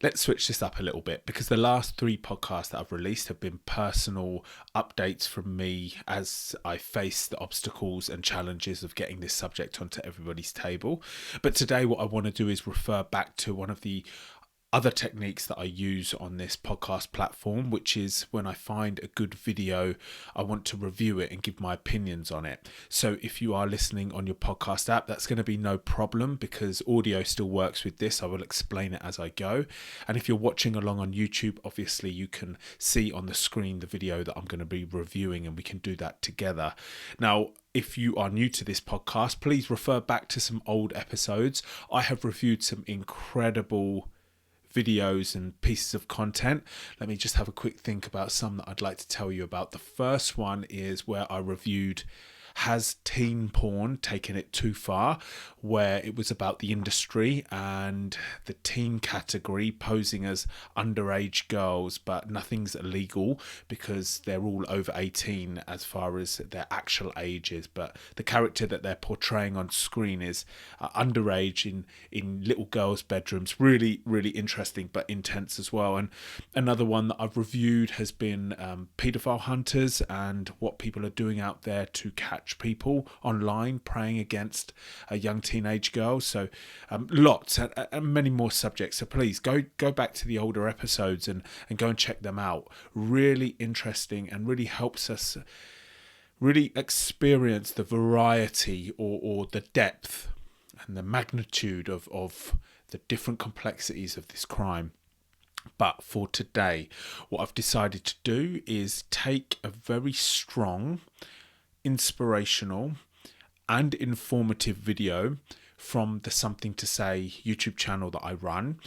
let's switch this up a little bit, because the last 3 podcasts that I've released have been personal updates from me as I face the obstacles and challenges of getting this subject onto everybody's table. But today what I want to do is refer back to one of the other techniques that I use on this podcast platform, which is when I find a good video, I want to review it and give my opinions on it. So if you are listening on your podcast app, that's going to be no problem because audio still works with this. I will explain it as I go. And if you're watching along on YouTube, obviously you can see on the screen the video that I'm going to be reviewing, and we can do that together. Now, if you are new to this podcast, please refer back to some old episodes. I have reviewed some incredible videos and pieces of content. Let me just have a quick think about some that I'd like to tell you about. The first one is where I reviewed Has Teen Porn Taken It Too Far, where it was about the industry and the teen category posing as underage girls, but nothing's illegal because they're all over 18 as far as their actual age is, but the character that they're portraying on screen is underage in little girls' bedrooms. Really, really interesting but intense as well. And another one that I've reviewed has been paedophile hunters and what people are doing out there to catch people online preying against young teenage girls. So lots and many more subjects. So please go back to the older episodes and go and check them out. Really interesting and really helps us really experience the variety or the depth and the magnitude of the different complexities of this crime. But for today, what I've decided to do is take a very strong, inspirational and informative video from the Something to Say YouTube channel that I run,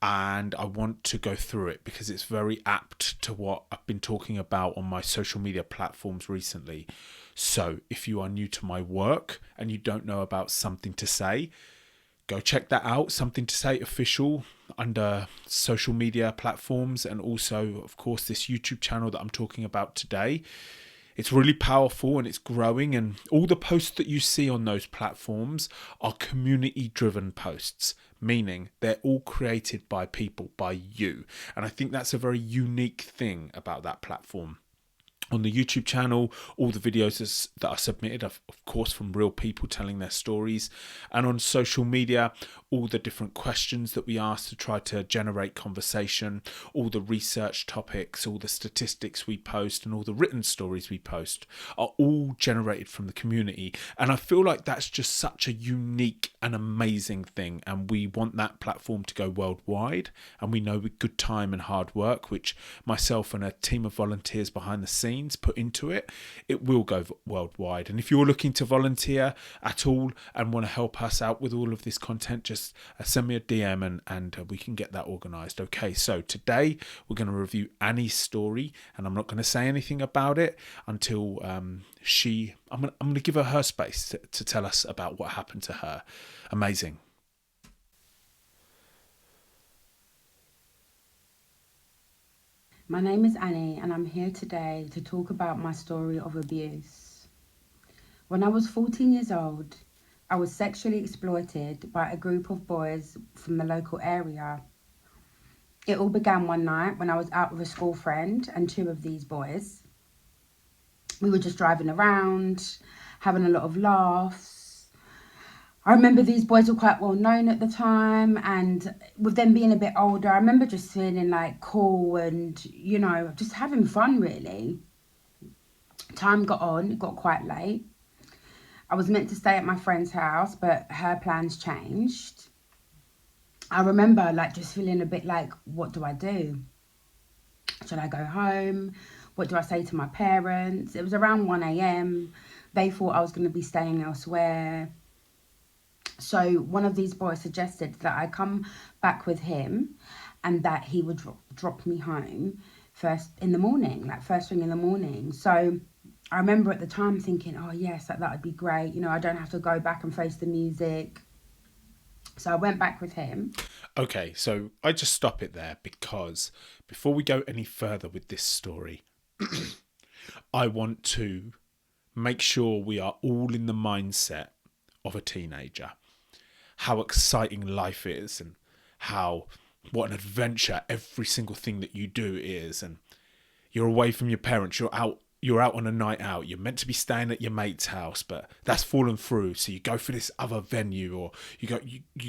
and I want to go through it because it's very apt to what I've been talking about on my social media platforms recently. So if you are new to my work and you don't know about Something to Say, go check that out. Something to Say official under social media platforms, and also of course this YouTube channel that I'm talking about today. It's really powerful and it's growing, and all the posts that you see on those platforms are community-driven posts, meaning they're all created by people, by you. And I think that's a very unique thing about that platform. On the YouTube channel, all the videos that are submitted are, of course, from real people telling their stories. And on social media, all the different questions that we ask to try to generate conversation, all the research topics, all the statistics we post, and all the written stories we post are all generated from the community. And I feel like that's just such a unique and amazing thing. And we want that platform to go worldwide. And we know with good time and hard work, which myself and a team of volunteers behind the scenes put into it, it will go worldwide. And if you're looking to volunteer at all and want to help us out with all of this content, just send me a DM and we can get that organized. Okay, so today we're going to review Annie's story, and I'm not going to say anything about it until I'm going to give her space to tell us about what happened to her. Amazing. My name is Annie, and I'm here today to talk about my story of abuse. When I was 14 years old, I was sexually exploited by a group of boys from the local area. It all began one night when I was out with a school friend and 2 of these boys. We were just driving around, having a lot of laughs. I remember these boys were quite well known at the time, and with them being a bit older, I remember just feeling like cool and, just having fun really. Time got on, it got quite late. I was meant to stay at my friend's house, but her plans changed. I remember just feeling a bit like, what do I do? Should I go home? What do I say to my parents? It was around 1 a.m. They thought I was going to be staying elsewhere. So one of these boys suggested that I come back with him and that he would drop me home first thing in the morning. So I remember at the time thinking, oh yes, that would be great. I don't have to go back and face the music. So I went back with him. Okay, so I just stop it there because before we go any further with this story, I want to make sure we are all in the mindset of a teenager. How exciting life is and how what an adventure every single thing that you do is. And you're away from your parents, you're out on a night out, you're meant to be staying at your mate's house, but that's fallen through, so you go for this other venue, or you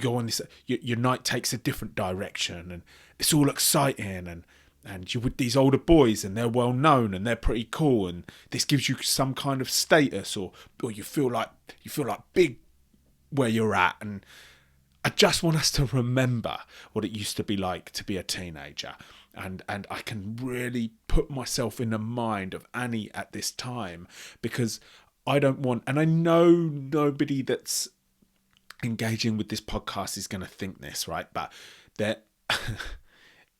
go on this, your night takes a different direction, and it's all exciting, and you're with these older boys, and they're well known, and they're pretty cool, and this gives you some kind of status, or you feel like big where you're at. And I just want us to remember what it used to be like to be a teenager. And I can really put myself in the mind of Annie at this time, because I don't want, and I know nobody that's engaging with this podcast is going to think this, right? But there,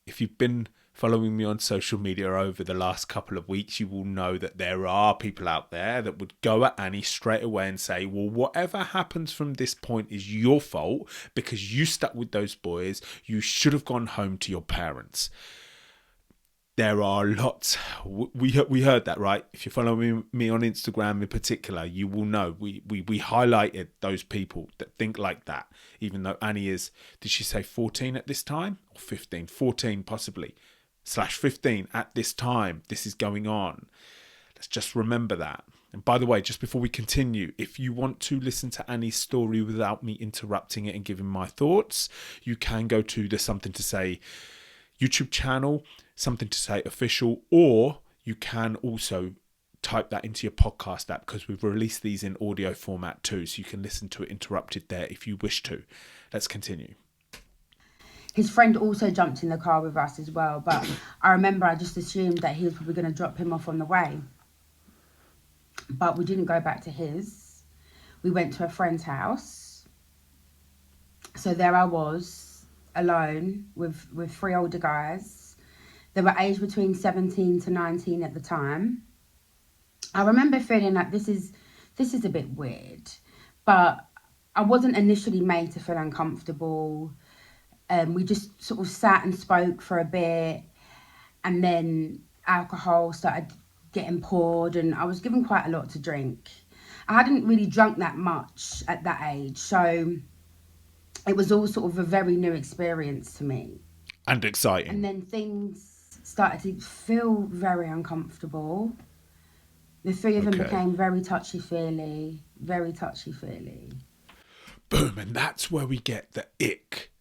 if you've been following me on social media over the last couple of weeks, you will know that there are people out there that would go at Annie straight away and say, well, whatever happens from this point is your fault because you stuck with those boys. You should have gone home to your parents. There are lots. We heard that, right? If you're following me on Instagram in particular, you will know we highlighted those people that think like that. Even though Annie is, did she say 14 at this time? Or 15? 14 possibly. /15 at this time. This is going on. Let's just remember that. And by the way, just before we continue, if you want to listen to Annie's story without me interrupting it and giving my thoughts, you can go to the Something to Say YouTube channel, Something to Say official, or you can also type that into your podcast app, because we've released these in audio format too, so you can listen to it interrupted there if you wish to. Let's continue. His friend also jumped in the car with us as well, but I remember I just assumed that he was probably going to drop him off on the way. But we didn't go back to his. We went to a friend's house. So there I was, alone with 3 older guys. They were aged between 17 to 19 at the time. I remember feeling like this is a bit weird, but I wasn't initially made to feel uncomfortable. We just sort of sat and spoke for a bit, and then alcohol started getting poured, and I was given quite a lot to drink. I hadn't really drunk that much at that age, so it was all sort of a very new experience to me. And exciting. And then things started to feel very uncomfortable. The 3 of them became very touchy-feely, very touchy-feely. Boom, and that's where we get the ick.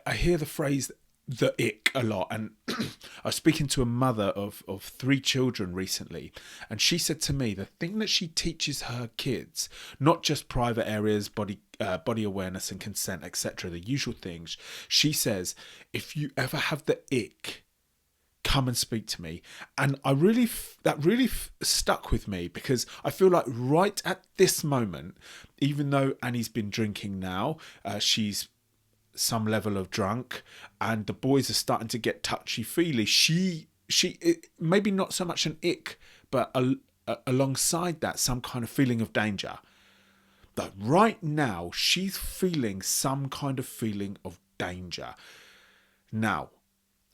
I hear the phrase the ick a lot, and I was speaking to a mother of 3 children recently, and she said to me the thing that she teaches her kids, not just private areas, body awareness and consent, etc., the usual things. She says, if you ever have the ick, come and speak to me. And that really stuck with me, because I feel like right at this moment, even though Annie's been drinking now, she's some level of drunk, and the boys are starting to get touchy-feely. She maybe not so much an ick, but alongside that, some kind of feeling of danger. But right now, she's feeling some kind of feeling of danger. Now,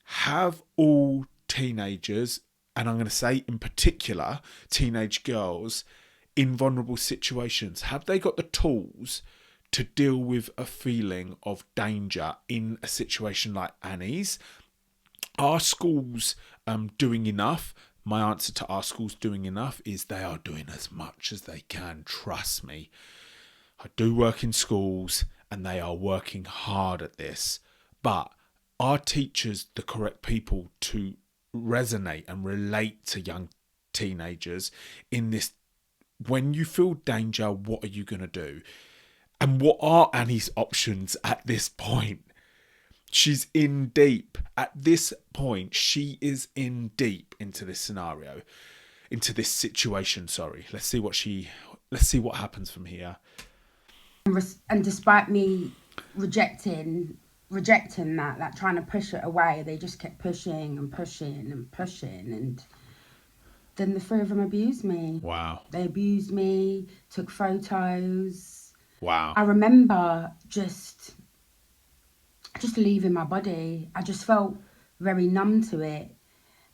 have all teenagers, and I'm going to say in particular teenage girls in vulnerable situations, have they got the tools to deal with a feeling of danger in a situation like Annie's? Are schools doing enough? My answer to are schools doing enough is they are doing as much as they can. Trust me. I do work in schools and they are working hard at this. But are teachers the correct people to resonate and relate to young teenagers in this? When you feel danger, what are you going to do? And what are Annie's options at this point? She's in deep. At this point, she is in deep into this scenario, into this situation, sorry. Let's see what happens from here. And despite me rejecting that, like trying to push it away, they just kept pushing and pushing and pushing, and then the 3 of them abused me. Wow. They abused me, took photos. Wow. I remember just leaving my body. I just felt very numb to it.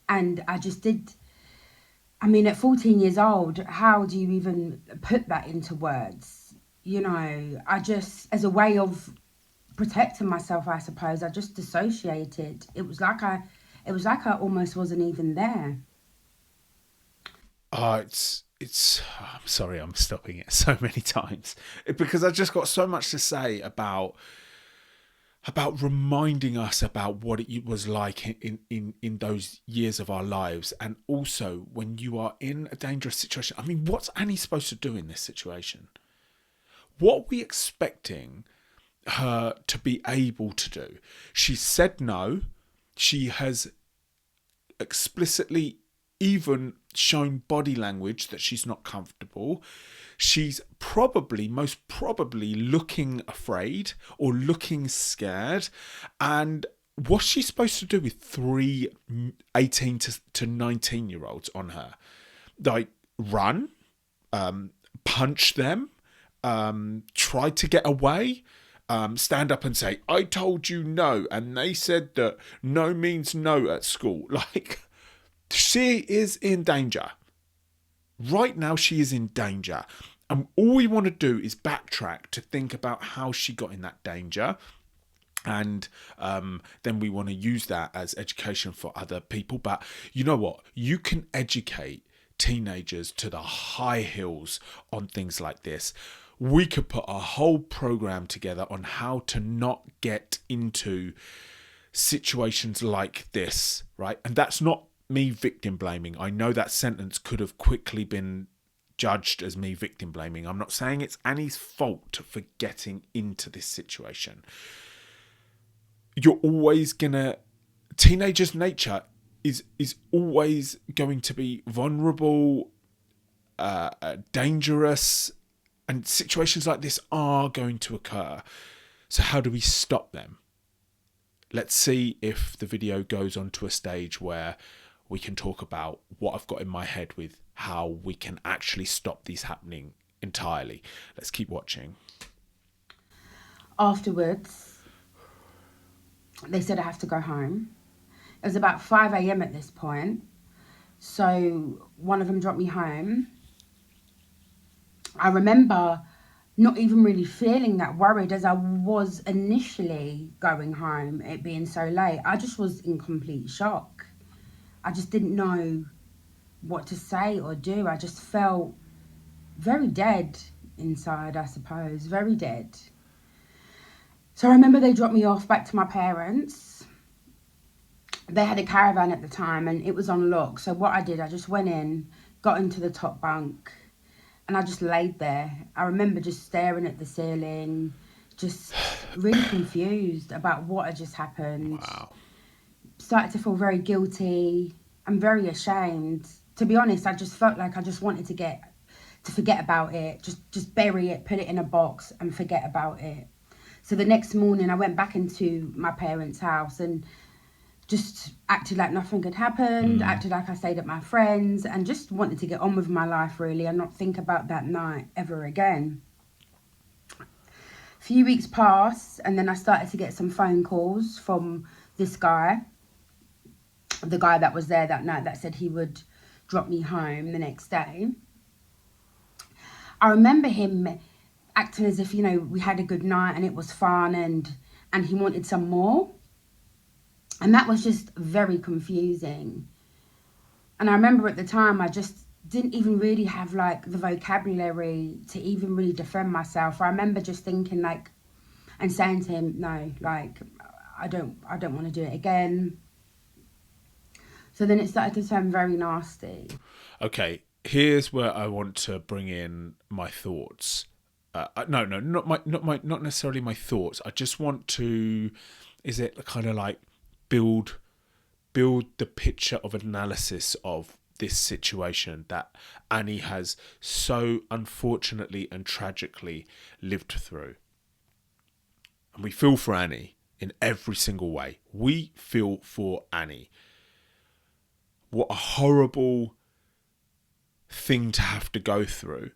And I just did. I mean, at 14 years old, how do you even put that into words? You know, I just, as a way of protecting myself, I suppose. I just dissociated. It was like I almost wasn't even there. It's. I'm sorry, I'm stopping it so many times because I just got so much to say about reminding us about what it was like in those years of our lives, and also when you are in a dangerous situation. I mean, what's Annie supposed to do in this situation? What are we expecting her to be able to do? She said no. She has explicitly even shown body language that she's not comfortable. She's most probably looking afraid or looking scared. And what's she supposed to do with three 18 to 19-year-olds on her? Like, run, punch them, try to get away, stand up and say, I told you no, and they said that no means no at school. Like, she is in danger. Right now, she is in danger. And all we want to do is backtrack to think about how she got in that danger. And then we want to use that as education for other people. But you know what? You can educate teenagers to the high hills on things like this. We could put a whole program together on how to not get into situations like this, right? And that's not me victim blaming. I know that sentence could have quickly been judged as me victim blaming. I'm not saying it's Annie's fault for getting into this situation. You're always gonna, teenagers' nature is always going to be vulnerable, dangerous, and situations like this are going to occur. So how do we stop them? Let's see if the video goes on to a stage where we can talk about what I've got in my head with how we can actually stop these happening entirely. Let's keep watching. Afterwards, they said I have to go home. It was about 5 a.m. at this point. So one of them dropped me home. I remember not even really feeling that worried as I was initially going home, it being so late. I just was in complete shock. I just didn't know what to say or do. I just felt very dead inside, I suppose, very dead. So I remember they dropped me off back to my parents. They had a caravan at the time and it was on lock. So what I did, I just went in, got into the top bunk, and I just laid there. I remember just staring at the ceiling, just really confused about what had just happened. Wow. Started to feel very guilty and very ashamed. To be honest, I just felt like I just wanted to forget about it, just bury it, put it in a box and forget about it. So the next morning I went back into my parents' house and just acted like nothing had happened, acted like I stayed at my friend's, and just wanted to get on with my life really and not think about that night ever again. A few weeks passed and then I started to get some phone calls from this guy, the guy that was there that night that said he would drop me home the next day. I remember him acting as if, we had a good night and it was fun and he wanted some more. And that was just very confusing. And I remember at the time, I just didn't even really have like the vocabulary to even really defend myself. I remember just thinking and saying to him, no, I don't want to do it again. So then it started to turn very nasty. Okay, here's where I want to bring in my thoughts. Not necessarily my thoughts. I just want to, is it kind of like build the picture of analysis of this situation that Annie has so unfortunately and tragically lived through. And we feel for Annie in every single way. We feel for Annie. What a horrible thing to have to go through,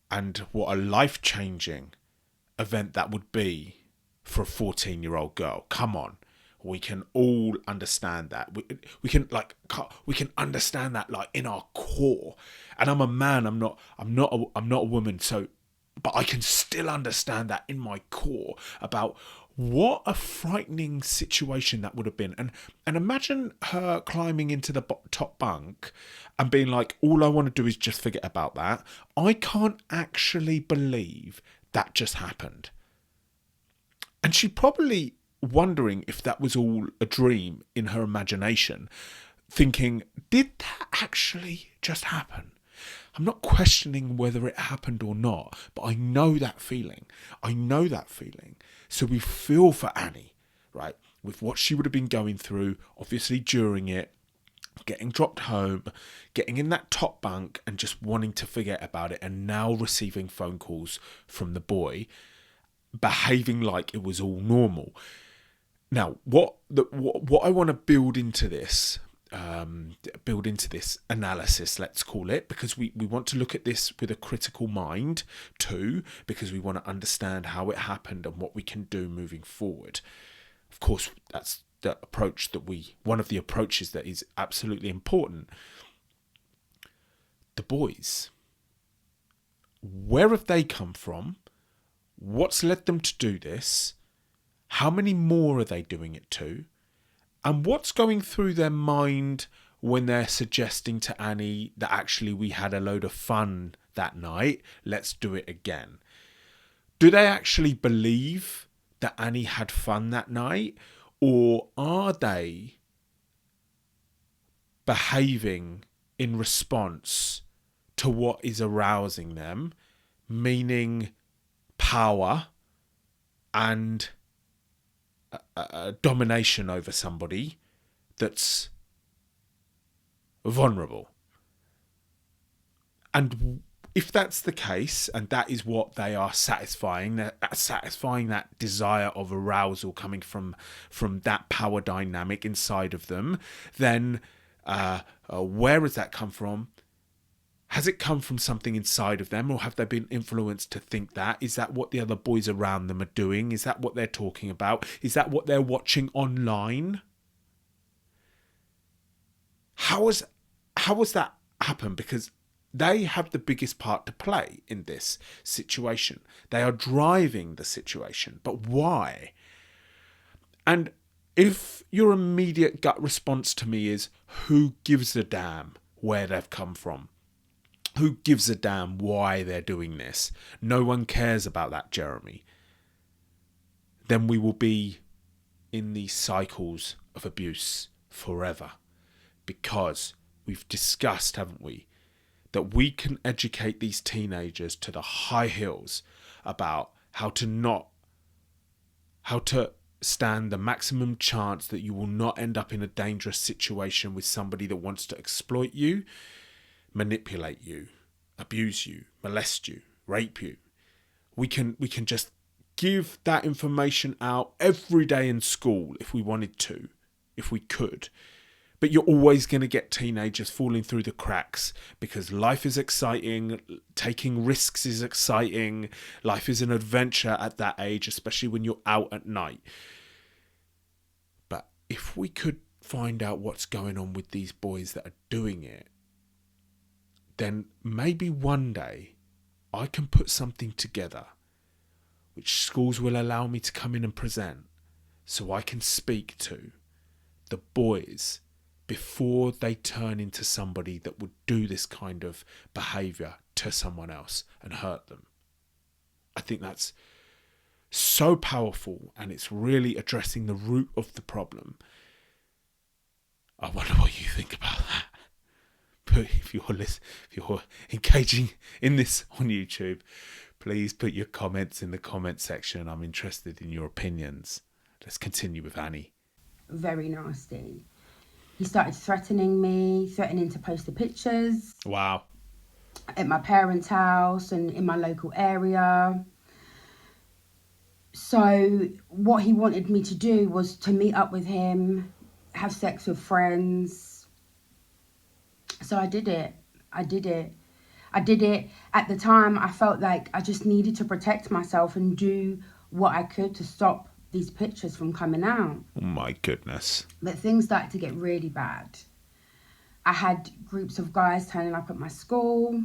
and what a life-changing event that would be for a 14-year-old girl. Come on. We can all understand that. We can understand that in our core. And I'm a man. I'm not a woman. So But I can still understand that in my core about what a frightening situation that would have been. And imagine her climbing into the top bunk and being like, all I want to do is just forget about that. I can't actually believe that just happened. And she probably wondering if that was all a dream in her imagination, thinking, did that actually just happen? I'm not questioning whether it happened or not, but I know that feeling. I know that feeling. So we feel for Annie, right? With what she would have been going through, obviously during it, getting dropped home, getting in that top bunk and just wanting to forget about it, and now receiving phone calls from the boy, behaving like it was all normal. Now, what I want to build into this analysis, let's call it, because we want to look at this with a critical mind too, because we want to understand how it happened and what we can do moving forward. Of course, that's the approach that one of the approaches that is absolutely important. The boys, where have they come from? What's led them to do this? How many more are they doing it to? And what's going through their mind when they're suggesting to Annie that actually we had a load of fun that night, let's do it again? Do they actually believe that Annie had fun that night? Or are they behaving in response to what is arousing them, meaning power and domination over somebody that's vulnerable? And if that's the case, and that is what they are satisfying, they're satisfying that desire of arousal coming from that power dynamic inside of them, then where has that come from? Has it come from something inside of them, or have they been influenced to think that? Is that what the other boys around them are doing? Is that what they're talking about? Is that what they're watching online? How has that happened? Because they have the biggest part to play in this situation. They are driving the situation. But why? And if your immediate gut response to me is, who gives a damn where they've come from? Who gives a damn why they're doing this? No one cares about that, Jeremy. Then we will be in these cycles of abuse forever. Because we've discussed, haven't we, that we can educate these teenagers to the high hills about how to stand the maximum chance that you will not end up in a dangerous situation with somebody that wants to exploit you, manipulate you, abuse you, molest you, rape you. We can just give that information out every day in school if we wanted to, if we could. But you're always going to get teenagers falling through the cracks because life is exciting, taking risks is exciting, life is an adventure at that age, especially when you're out at night. But if we could find out what's going on with these boys that are doing it, then maybe one day I can put something together which schools will allow me to come in and present, so I can speak to the boys before they turn into somebody that would do this kind of behaviour to someone else and hurt them. I think that's so powerful, and it's really addressing the root of the problem. I wonder what you think about that. But if you're engaging in this on YouTube, please put your comments in the comment section. I'm interested in your opinions. Let's continue with Annie. Very nasty. He started threatening me, threatening to post the pictures. Wow. At my parents' house and in my local area. So what he wanted me to do was to meet up with him, have sex with friends. So I did it. At the time. I felt like I just needed to protect myself and do what I could to stop these pictures from coming out. Oh my goodness. But things started to get really bad. I had groups of guys turning up at my school.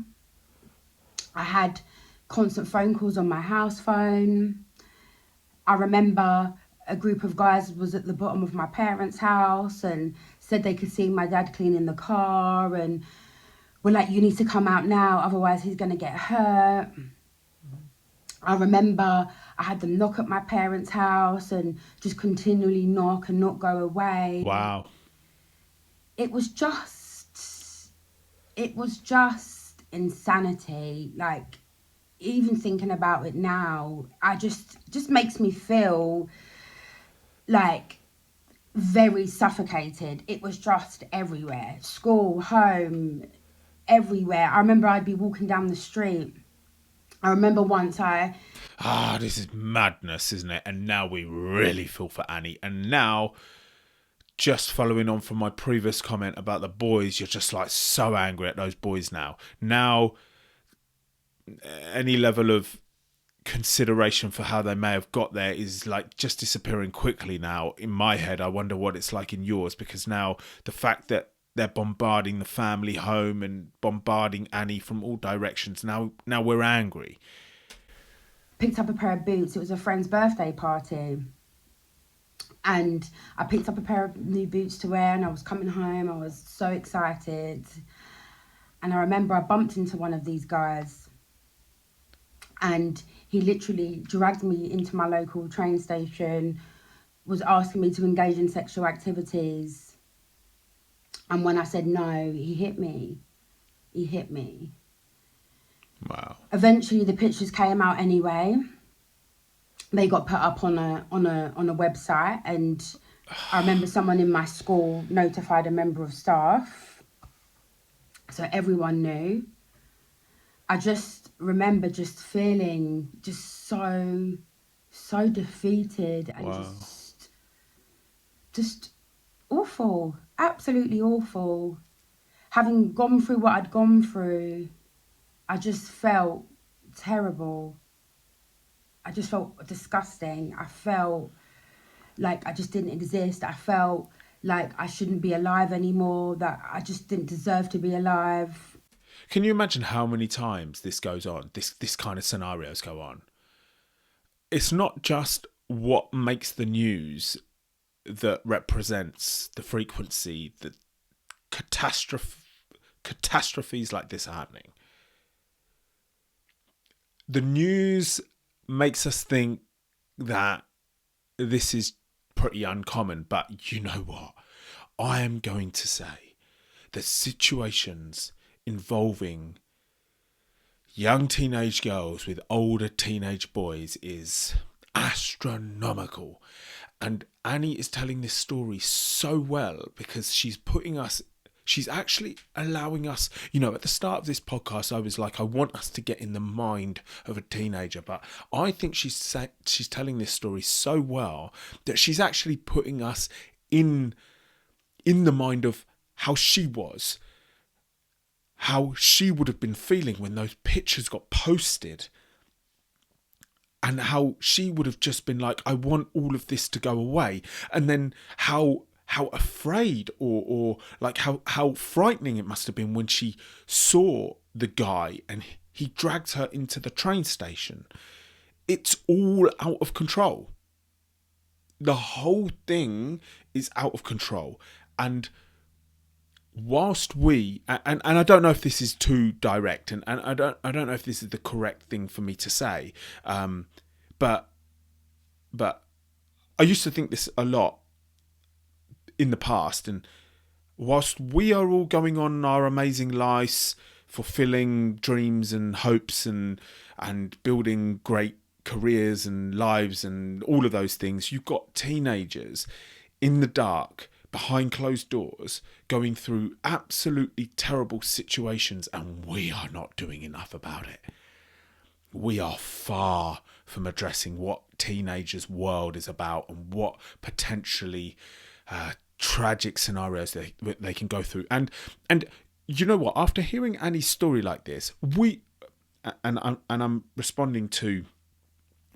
I had constant phone calls on my house phone. I remember a group of guys was at the bottom of my parents' house and said they could see my dad cleaning the car and were like, you need to come out now, otherwise he's going to get hurt. I remember I had them knock at my parents' house and just continually knock and not go away. Wow. It was just insanity. Like, even thinking about it now, I just makes me feel like very suffocated. It was just everywhere. School, home, everywhere. I remember I'd be walking down the street. I remember once This is madness, isn't it? And now we really feel for Annie. And now, just following on from my previous comment about the boys, you're just like so angry at those boys now. Now, any level of consideration for how they may have got there is like just disappearing quickly now. In my head, I wonder what it's like in yours, because now the fact that they're bombarding the family home and bombarding Annie from all directions, now we're angry. picked up a pair of boots. It was a friend's birthday party. And I picked up a pair of new boots to wear and I was coming home. I was so excited. And I remember I bumped into one of these guys and he literally dragged me into my local train station, was asking me to engage in sexual activities. And when I said no, he hit me. Wow. Eventually the pictures came out anyway. They got put up on a website, and I remember someone in my school notified a member of staff, so everyone knew. I just remember just feeling just so defeated and Wow. just awful, absolutely awful. Having gone through what I'd gone through, I just felt terrible. I just felt disgusting. I felt like I just didn't exist. I felt like I shouldn't be alive anymore, that I just didn't deserve to be alive. Can you imagine how many times this goes on, this kind of scenarios go on? It's not just what makes the news that represents the frequency that catastrophes like this are happening. The news makes us think that this is pretty uncommon, but you know what? I am going to say that situations involving young teenage girls with older teenage boys is astronomical. And Annie is telling this story so well because she's actually allowing us, at the start of this podcast, I was like, I want us to get in the mind of a teenager. But I think she's telling this story so well that she's actually putting us in the mind of how she was, how she would have been feeling when those pictures got posted, and how she would have just been like, I want all of this to go away. And then how afraid or like how frightening it must have been when she saw the guy and he dragged her into the train station. It's all out of control. The whole thing is out of control. And whilst we, and I don't know if this is too direct, and I don't know if this is the correct thing for me to say, but I used to think this a lot in the past, and whilst we are all going on our amazing lives, fulfilling dreams and hopes and building great careers and lives and all of those things, you've got teenagers in the dark, behind closed doors, going through absolutely terrible situations, and we are not doing enough about it. We are far from addressing what teenagers' world is about and what potentially tragic scenarios they can go through. And you know what? After hearing Annie's story like this, I'm responding to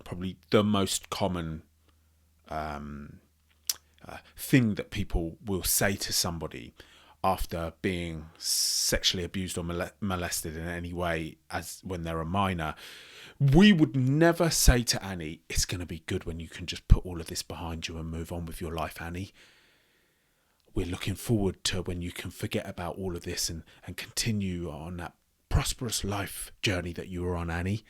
probably the most common thing that people will say to somebody after being sexually abused or molested in any way as when they're a minor, we would never say to Annie, it's going to be good when you can just put all of this behind you and move on with your life, Annie. We're looking forward to when you can forget about all of this and continue on that prosperous life journey that you were on, Annie.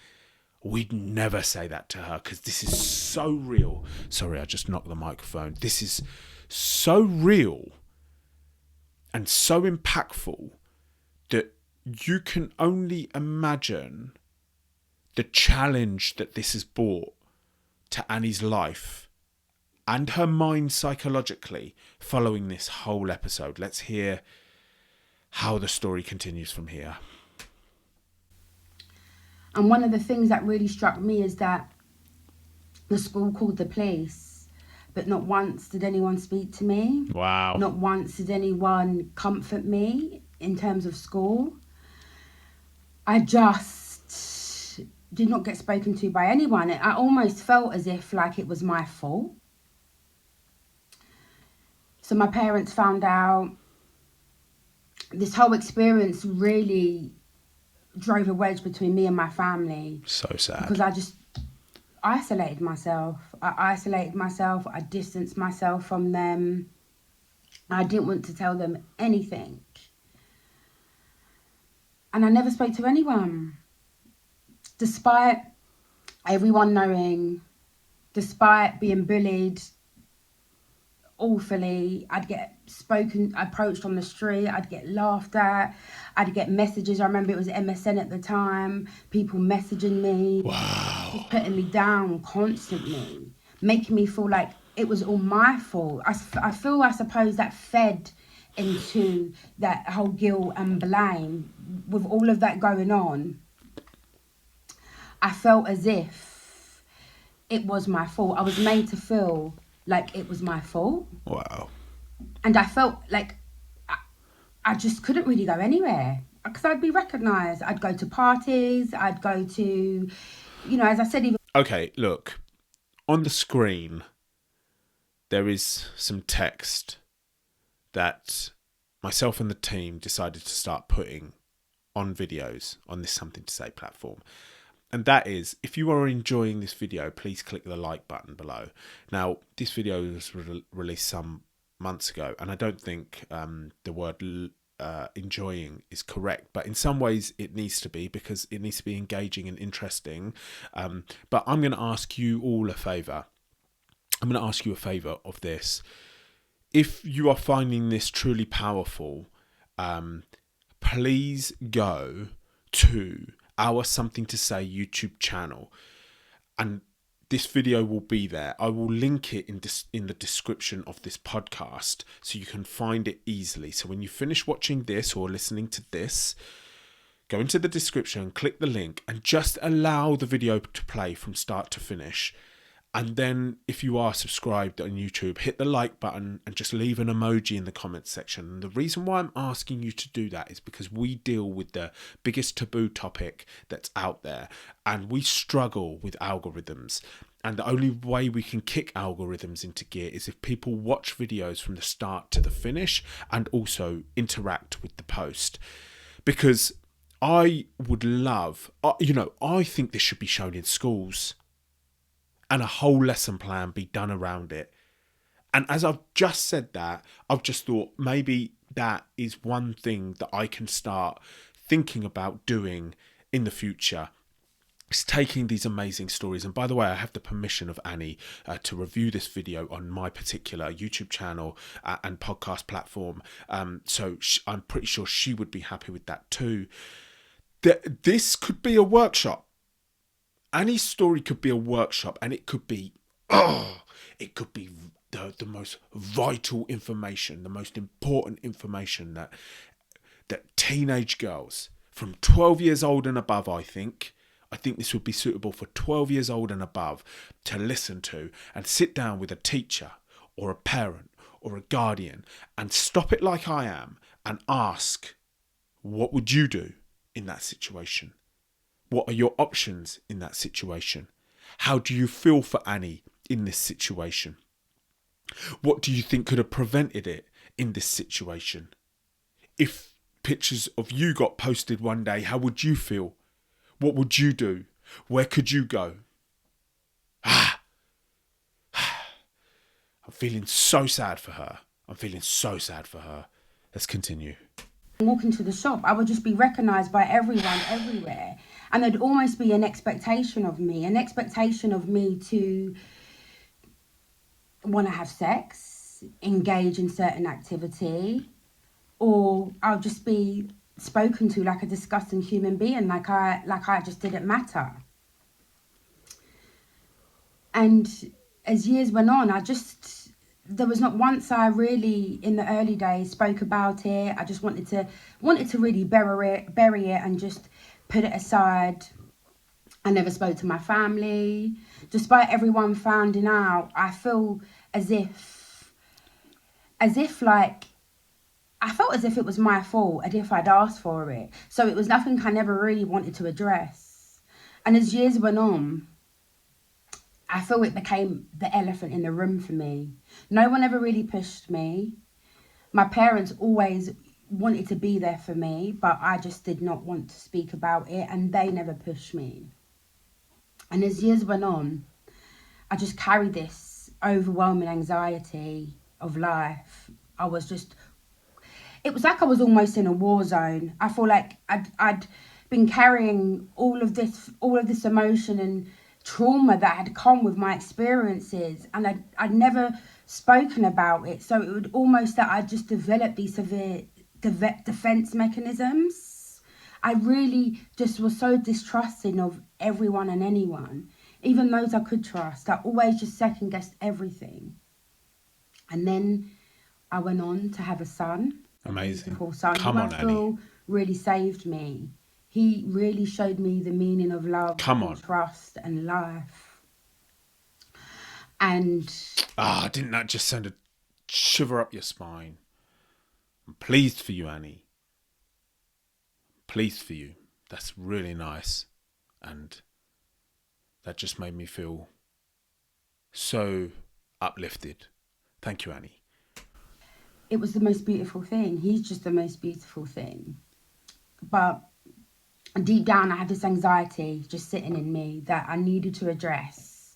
We'd never say that to her because this is so real. Sorry, I just knocked the microphone. This is so real and so impactful that you can only imagine the challenge that this has brought to Annie's life and her mind psychologically following this whole episode. Let's hear how the story continues from here. And one of the things that really struck me is that the school called the police, but not once did anyone speak to me. Wow. Not once did anyone comfort me in terms of school. I just did not get spoken to by anyone. I almost felt as if like it was my fault. So my parents found out. This whole experience really drove a wedge between me and my family. So sad. Because I just isolated myself. I distanced myself from them. I didn't want to tell them anything. And I never spoke to anyone. Despite everyone knowing, despite being bullied awfully, I'd get approached on the street, I'd get laughed at, I'd get messages. I remember it was MSN at the time, people messaging me, just putting me down constantly, making me feel like it was all my fault. I suppose that fed into that whole guilt and blame. With all of that going on, I felt as if it was my fault. I was made to feel like it was my fault. Wow. And I felt like I just couldn't really go anywhere because I'd be recognised. I'd go to parties, I'd go to, as I said, even... Okay, look, on the screen, there is some text that myself and the team decided to start putting on videos on this Something to Say platform. And that is, if you are enjoying this video, please click the like button below. Now, this video was released some months ago, and I don't think the word enjoying is correct, but in some ways it needs to be, because it needs to be engaging and interesting. But I'm going to ask you all a favour. I'm going to ask you a favour of this. If you are finding this truly powerful, please go to our Something to Say YouTube channel, and this video will be there. I will link it in the description of this podcast so you can find it easily. So when you finish watching this or listening to this, go into the description, click the link, and just allow the video to play from start to finish. And then if you are subscribed on YouTube, hit the like button and just leave an emoji in the comments section. And the reason why I'm asking you to do that is because we deal with the biggest taboo topic that's out there, and we struggle with algorithms. And the only way we can kick algorithms into gear is if people watch videos from the start to the finish and also interact with the post. Because I would love, I think this should be shown in schools, and a whole lesson plan be done around it. And as I've just said that, I've just thought maybe that is one thing that I can start thinking about doing in the future. It's taking these amazing stories. And by the way, I have the permission of Annie to review this video on my particular YouTube channel and podcast platform. So I'm pretty sure she would be happy with that too. This could be a workshop. Annie's story could be a workshop, and it could be the most vital information, the most important information that teenage girls from 12 years old and above, I think this would be suitable for 12 years old and above to listen to, and sit down with a teacher or a parent or a guardian and stop it like I am and ask, what would you do in that situation? What are your options in that situation? How do you feel for Annie in this situation? What do you think could have prevented it in this situation? if pictures of you got posted one day, how would you feel? What would you do? Where could you go? I'm feeling so sad for her. Let's continue. Walk into the shop, I would just be recognised by everyone everywhere. And there'd almost be an expectation of me to want to have sex, engage in certain activity, or I'll just be spoken to like a disgusting human being, like I just didn't matter. And as years went on, there was not once I really, in the early days, spoke about it. I just wanted to really bury it and just put it aside. I never spoke to my family. Despite everyone finding out, I feel as if like, I felt as if it was my fault, as if I'd asked for it. So it was nothing I never really wanted to address. And as years went on, I feel it became the elephant in the room for me. No one ever really pushed me. My parents always wanted to be there for me, but I just did not want to speak about it, and they never pushed me. And as years went on, I just carried this overwhelming anxiety of life. It was like I was almost in a war zone. I feel like I'd been carrying all of this emotion and trauma that had come with my experiences, and I'd never spoken about it. So it would almost that I just developed these severe defense mechanisms. I really just was so distrusting of everyone and anyone, even those I could trust. I always just second guessed everything. And then I went on to have a son. Amazing. A beautiful son. Come on, Annie. Really saved me. He really showed me the meaning of love, and trust, and life. And didn't that just send a shiver up your spine? I'm pleased for you, Annie. Pleased for you. That's really nice. And that just made me feel so uplifted. Thank you, Annie. It was the most beautiful thing. He's just the most beautiful thing. But deep down, I had this anxiety just sitting in me that I needed to address.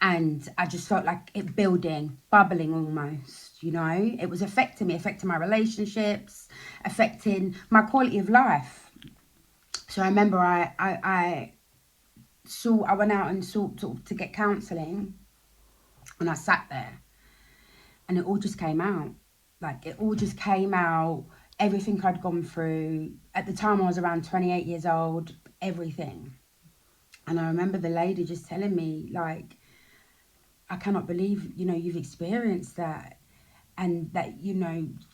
And I just felt like it building, bubbling almost, you know. It was affecting me, affecting my relationships, affecting my quality of life. So I remember I went out and sought to get counselling. And I sat there. And it all just came out. Like, it all just came out. Everything I'd gone through. At the time, I was around 28 years old. Everything. And I remember the lady just telling me, like, I cannot believe, you've experienced that. And that,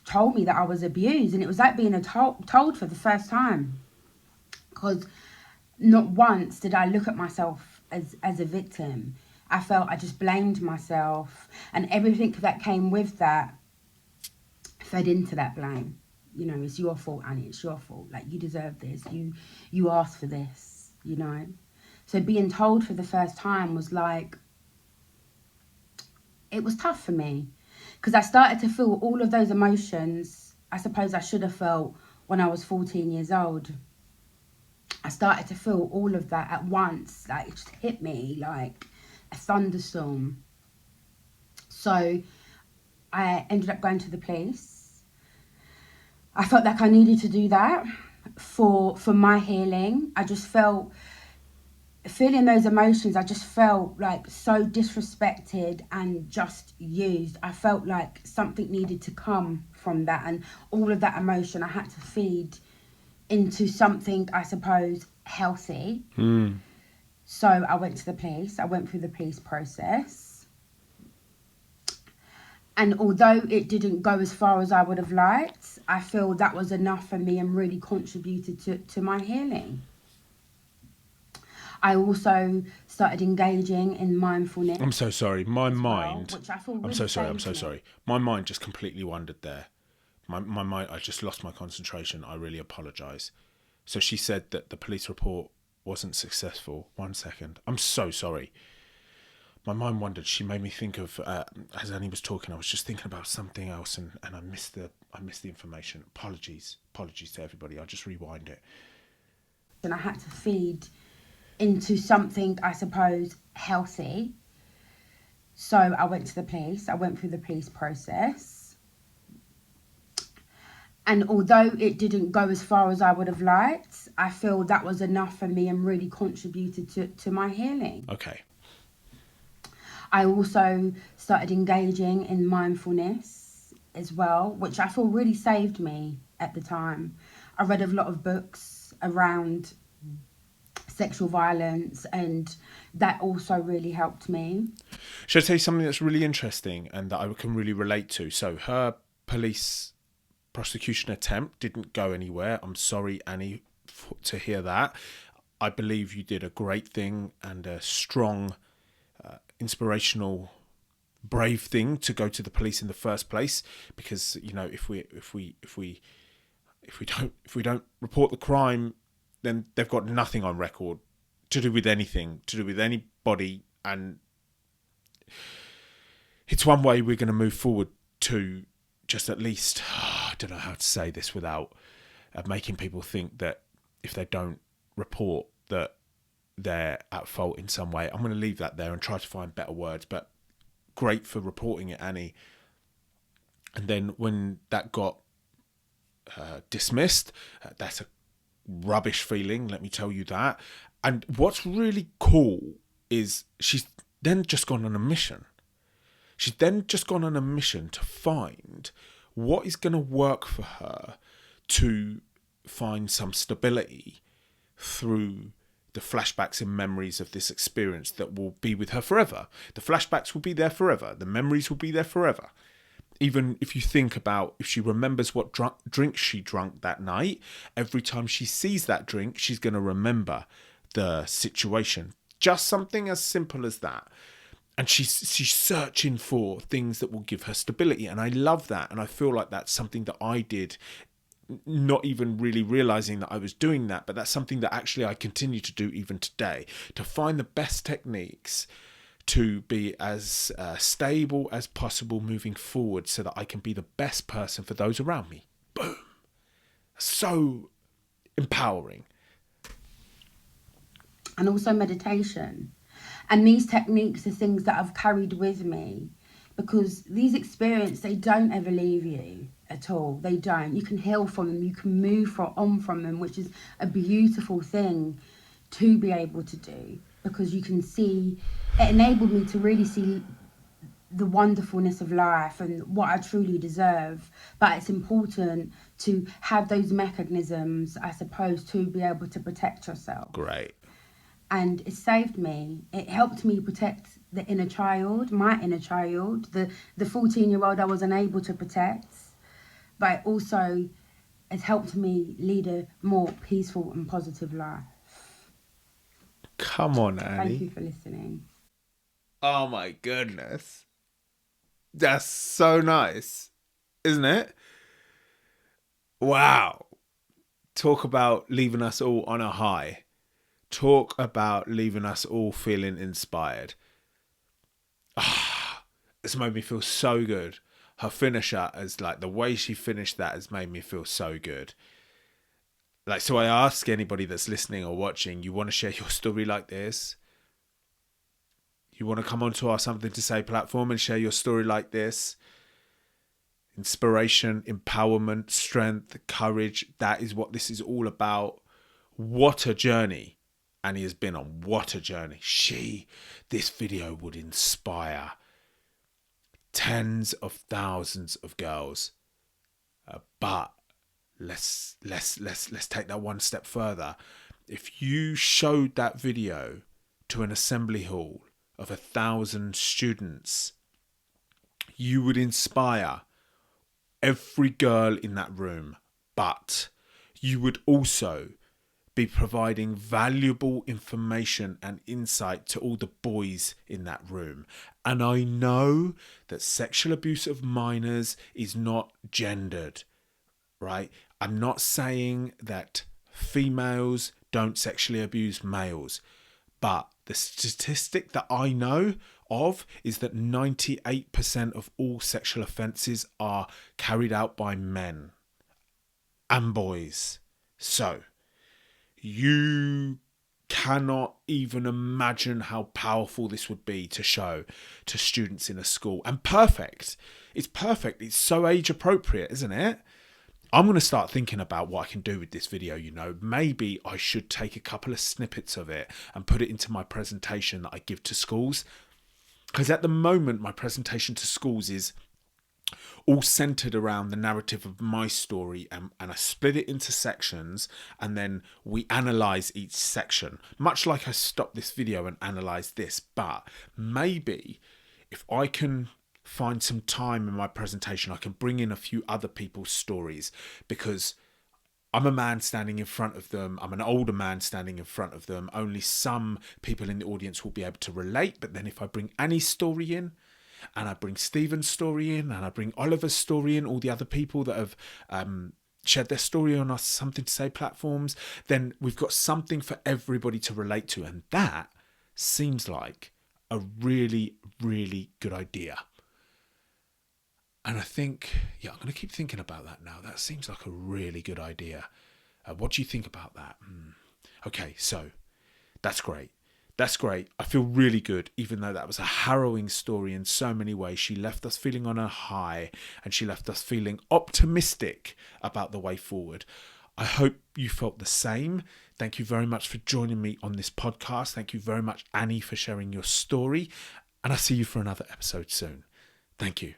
told me that I was abused. And it was like being told for the first time. Because not once did I look at myself as a victim. I felt I just blamed myself. And everything that came with that fed into that blame. It's your fault, Annie. It's your fault. Like, you deserve this. You asked for this, So being told for the first time was like, it was tough for me. Because I started to feel all of those emotions I suppose I should have felt when I was 14 years old. I started to feel all of that at once. Like, it just hit me like a thunderstorm. So I ended up going to the police. I felt like I needed to do that for my healing. I just feeling those emotions, I just felt like so disrespected and just used. I felt like something needed to come from that, and all of that emotion I had to feed into something, I suppose, healthy. So I went to the police. I went through the police process. And although it didn't go as far as I would have liked, I feel that was enough for me and really contributed to my healing. I also started engaging in mindfulness. I'm so sorry. My mind... which I feel really I'm so sorry. My mind just completely wandered there. My mind, I just lost my concentration. I really apologise. So she said that the police report wasn't successful. 1 second. I'm so sorry. my mind wandered. She made me think of as Annie was talking. I was just thinking about something else, and I missed the information. Apologies to everybody. I'll just rewind it. And I had to feed into something, I suppose, healthy. So I went to the police. I went through the police process. And although it didn't go as far as I would have liked, I feel that was enough for me and really contributed to my healing. Okay. I also started engaging in mindfulness as well, which I feel really saved me at the time. I read a lot of books around sexual violence, and that also really helped me. Should I tell you something that's really interesting and that I can really relate to? So her police prosecution attempt didn't go anywhere. I'm sorry, Annie, to hear that. I believe you did a great thing and a strong, inspirational, brave thing to go to the police in the first place. Because if we don't report the crime, then they've got nothing on record to do with anything, to do with anybody, and it's one way we're going to move forward to just at least, I don't know how to say this without making people think that if they don't report that they're at fault in some way. I'm going to leave that there and try to find better words, but great for reporting it, Annie. And then when that got dismissed, that's a rubbish feeling, let me tell you that. And what's really cool is she's then just gone on a mission. She's then just gone on a mission to find what is going to work for her to find some stability through the flashbacks and memories of this experience that will be with her forever. The flashbacks will be there forever. The memories will be there forever. Even if you think about if she remembers what drink she drank that night, every time she sees that drink, she's going to remember the situation. Just something as simple as that. And she's searching for things that will give her stability. And I love that. And I feel like that's something that I did, not even really realizing that I was doing that, but that's something that actually I continue to do even today, to find the best techniques to be as stable as possible moving forward so that I can be the best person for those around me. Boom. So empowering. And also meditation. And these techniques are things that I've carried with me, because these experiences, they don't ever leave you at all. They don't. You can heal from them. You can move on from them, which is a beautiful thing to be able to do, because you can see, it enabled me to really see the wonderfulness of life and what I truly deserve. But it's important to have those mechanisms, I suppose, to be able to protect yourself. Great. And it saved me. It helped me protect the inner child, my inner child, the 14-year-old I was unable to protect. But it also has helped me lead a more peaceful and positive life. Come on, Annie. Thank you for listening. Oh my goodness. That's so nice, isn't it? Wow. Talk about leaving us all on a high. Talk about leaving us all feeling inspired. It's made me feel so good. Her finisher is like, the way she finished that has made me feel so good. Like, so I ask anybody that's listening or watching, you want to share your story like this? You want to come onto our Something to Say platform and share your story like this? Inspiration, empowerment, strength, courage. That is what this is all about. What a journey Annie has been on. What a journey. This video would inspire tens of thousands of girls. But let's take that one step further. If you showed that video to an assembly hall of 1,000 students, you would inspire every girl in that room, but you would also be providing valuable information and insight to all the boys in that room. And I know that sexual abuse of minors is not gendered, right? I'm not saying that females don't sexually abuse males, but the statistic that I know of is that 98% of all sexual offences are carried out by men and boys. So, you cannot even imagine how powerful this would be to show to students in a school. And perfect. It's perfect. It's so age appropriate, isn't it? I'm going to start thinking about what I can do with this video, you know. Maybe I should take a couple of snippets of it and put it into my presentation that I give to schools. Because at the moment, my presentation to schools is all centered around the narrative of my story, and I split it into sections, and then we analyze each section, much like I stopped this video and analyzed this. But maybe if I can find some time in my presentation, I can bring in a few other people's stories, because I'm a man standing in front of them. I'm an older man standing in front of them. Only some people in the audience will be able to relate. But then if I bring Annie's story in, and I bring Stephen's story in, and I bring Oliver's story in, all the other people that have shared their story on our Something to Say platforms, then we've got something for everybody to relate to. And that seems like a really, really good idea. And I think, I'm going to keep thinking about that now. That seems like a really good idea. What do you think about that? Okay, so that's great. That's great. I feel really good, even though that was a harrowing story in so many ways. She left us feeling on a high, and she left us feeling optimistic about the way forward. I hope you felt the same. Thank you very much for joining me on this podcast. Thank you very much, Annie, for sharing your story. And I'll see you for another episode soon. Thank you.